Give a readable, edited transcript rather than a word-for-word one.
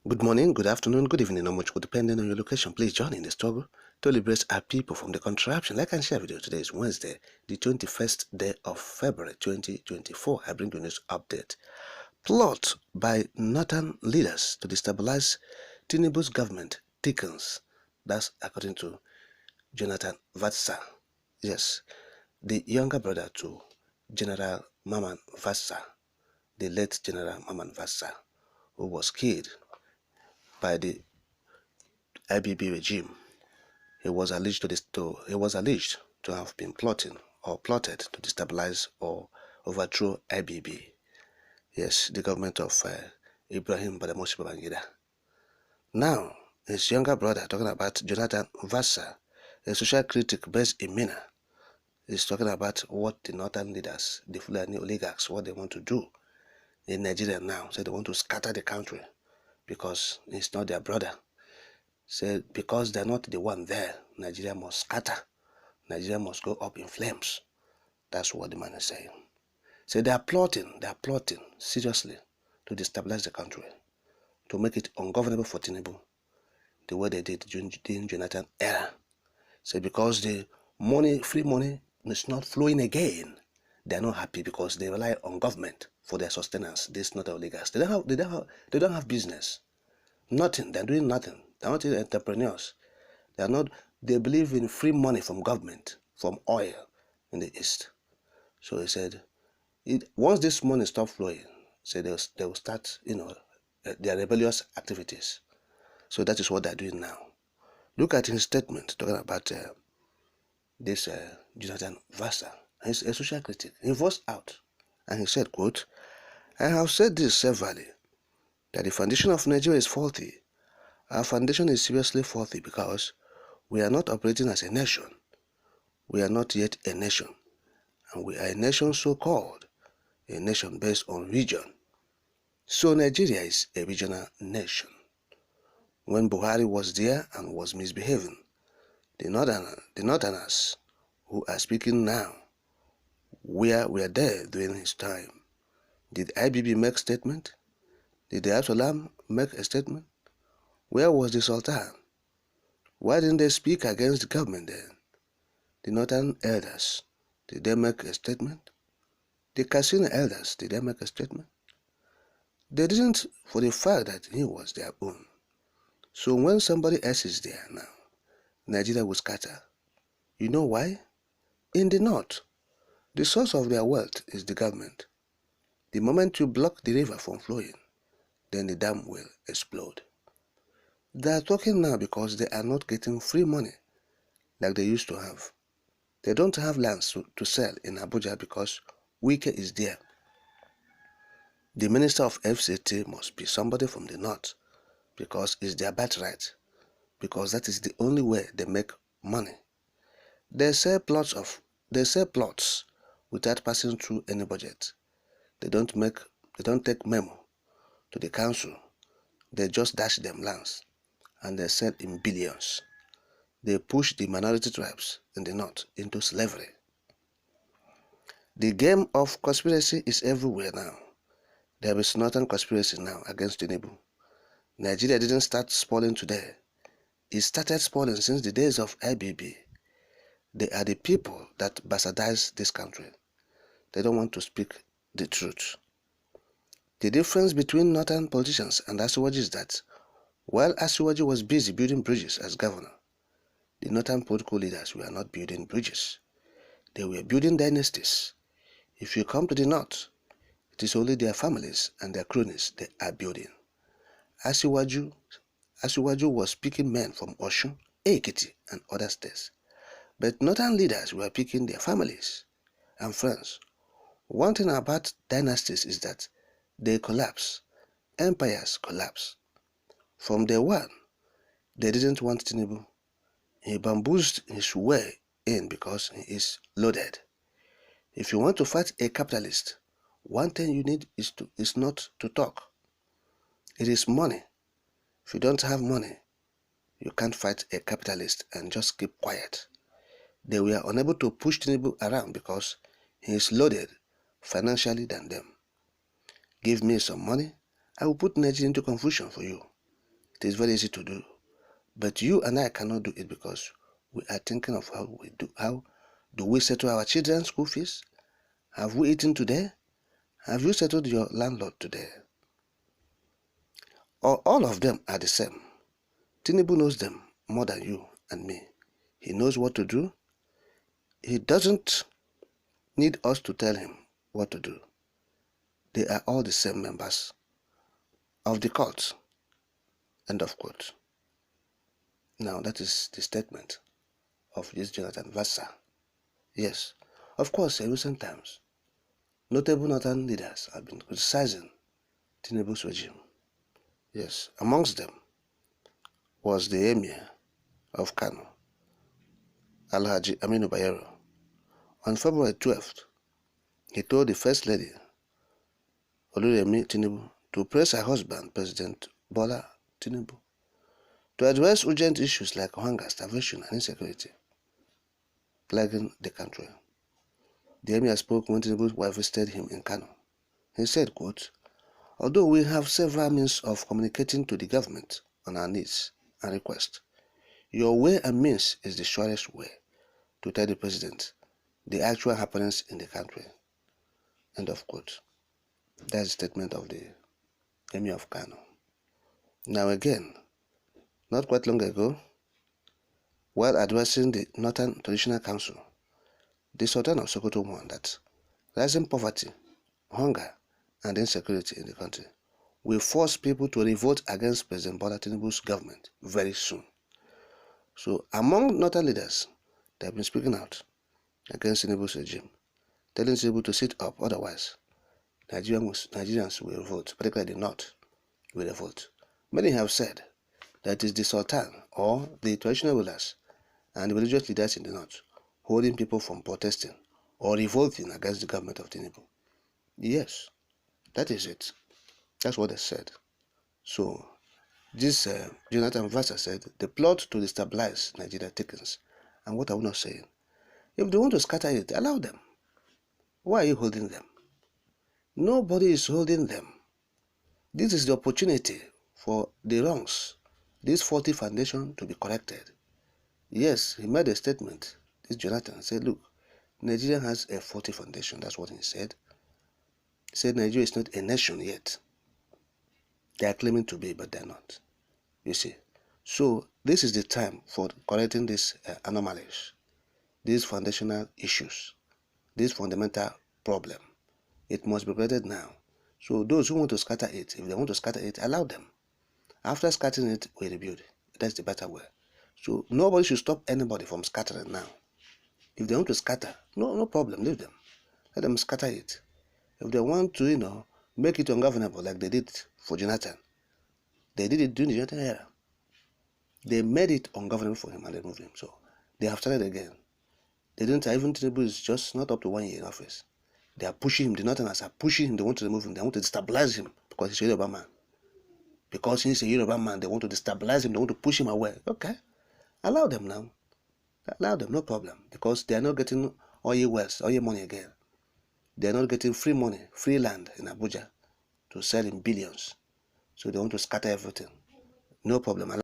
Good morning, good afternoon, good evening, or much good depending on your location. Please join in the struggle to liberate our people from the contraption. Like and share video. Today is Wednesday, the 21st day of February 2024. I bring you news update. Plot by northern leaders to destabilize Tinubu's government thickens. That's according to Jonathan Vatsa. Yes, the younger brother to General Maman Vatsa, the late General Maman Vatsa, who was killed by the IBB regime. He was alleged to have been plotting or plotted to destabilize or overthrow IBB. Yes, the government of Ibrahim Badamasi Babangida. Now, his younger brother, talking about Jonathan Vatsa, a social critic based in Mina, is talking about what the northern leaders, the Fulani oligarchs, what they want to do in Nigeria now. So they want to scatter the country because it's not their brother. Said because they're not the one there, Nigeria must scatter. Nigeria must go up in flames. That's what the man is saying. So they are plotting seriously to destabilize the country, to make it ungovernable for Tinubu, the way they did during Jonathan era. So because the money, free money, is not flowing again, they are not happy because they rely on government for their sustenance. This is not oligarchs. They don't have business. Nothing. They're doing nothing. They're not entrepreneurs. They believe in free money from government, from oil in the East. So he said, once this money stops flowing, so they will start, their rebellious activities. So that is what they're doing now. Look at his statement talking about this Jonathan Vatsa. He's a social critic. He voiced out and he said, quote, "I have said this severally, that the foundation of Nigeria is faulty. Our foundation is seriously faulty because we are not operating as a nation. We are not yet a nation. And we are a nation so-called, a nation based on region. So Nigeria is a regional nation. When Buhari was there and was misbehaving, the northerners who are speaking now were there during his time. Did IBB make a statement? Did the Absalam make a statement? Where was the Sultan? Why didn't they speak against the government then? The northern elders, did they make a statement? The casino elders, did they make a statement? They didn't, for the fact that he was their own. So when somebody else is there now, Nigeria will scatter. You know why? In the north, the source of their wealth is the government. The moment you block the river from flowing, then the dam will explode. They are talking now because they are not getting free money like they used to have. They don't have lands to sell in Abuja because Wike is there. The minister of FCT must be somebody from the north because it's their birthright, because that is the only way they make money. They sell plots without passing through any budget. They don't take memo to the council. They just dash them lands and they sell in billions. They push the minority tribes in the north into slavery. The game of conspiracy is everywhere now. There is northern conspiracy now against Tinubu. Nigeria didn't start spoiling today. It started spoiling since the days of IBB. They are the people that bastardize this country. They don't want to speak the truth. The difference between northern politicians and Asiwaju is that while Asiwaju was busy building bridges as governor, the northern political leaders were not building bridges. They were building dynasties. If you come to the north, it is only their families and their cronies they are building. Asiwaju was picking men from Osun, Ekiti, and other states. But northern leaders were picking their families and friends. One thing about dynasties is that they collapse. Empires collapse. From day one, they didn't want Tinubu. He bamboozled his way in because he is loaded. If you want to fight a capitalist, one thing you need is not to talk. It is money. If you don't have money, you can't fight a capitalist and just keep quiet. They were unable to push Tinubu around because he is loaded financially than them. Give me some money, I will put Nigeria into confusion for you. It is very easy to do. But you and I cannot do it because we are thinking of how do we settle our children's school fees? Have we eaten today? Have you settled your landlord today? Or all of them are the same. Tinubu knows them more than you and me. He knows what to do. He doesn't need us to tell him what to do. They are all the same members of the cult. End of quote. Now that is the statement of this Jonathan Vatsa. Yes, of course, in recent times, notable northern leaders have been criticizing Tinubu's regime. Yes, amongst them was the Emir of Kàno, Alhaji Aminu Bayero. On February 12th, he told the First Lady, Oluremi Tinubu, to press her husband, President Bola Tinubu, to address urgent issues like hunger, starvation, and insecurity plaguing the country. The Emir spoke when Tinubu's wife visited him in Kàno. He said, quote, although we have several means of communicating to the government on our needs and requests, your way and means is the surest way to tell the president the actual happenings in the country. End of quote. That's the statement of the Emir of Kàno. Now again, not quite long ago, while addressing the Northern Traditional Council, the Sultan of Sokoto warned that rising poverty, hunger, and insecurity in the country will force people to revolt against President Bola Tinubu's government very soon. So among Northern leaders, they have been speaking out against Tinubu's regime, telling Tinubu to sit up, otherwise Nigerians will revolt, particularly the North will revolt. Many have said that it is the Sultan or the traditional rulers and the religious leaders in the North holding people from protesting or revolting against the government of Tinubu. Yes, that is it. That's what they said. So this Jonathan Vatsa said the plot to destabilize Nigeria thickens. And what are we not saying? If they want to scatter it, allow them. Why are you holding them? Nobody is holding them. This is the opportunity for the wrongs, this faulty foundation, to be corrected. Yes, he made a statement. This Jonathan said, look, Nigeria has a faulty foundation. That's what he said. He said Nigeria is not a nation yet. They are claiming to be, but they are not. You see. So this is the time for correcting these anomalies, these foundational issues, this fundamental problem. It must be corrected now. So those who want to scatter it, if they want to scatter it, allow them. After scattering it, we rebuild it. That's the better way. So nobody should stop anybody from scattering now. If they want to scatter, no problem, leave them. Let them scatter it. If they want to, make it ungovernable like they did for Jonathan, they did it during the Jonathan era. They made it ungovernable for him and they removed him. So they have started again. They didn't even Tinubu is just not up to 1 year in office. They are pushing him. The Northerners are pushing him. They want to remove him. They want to destabilize him because he's a Yoruba man. Because he's a Yoruba man, they want to destabilize him. They want to push him away. Okay, allow them now. Allow them, no problem. Because they are not getting oil wells, oil money again. They are not getting free money, free land in Abuja to sell in billions. So they want to scatter everything. No problem.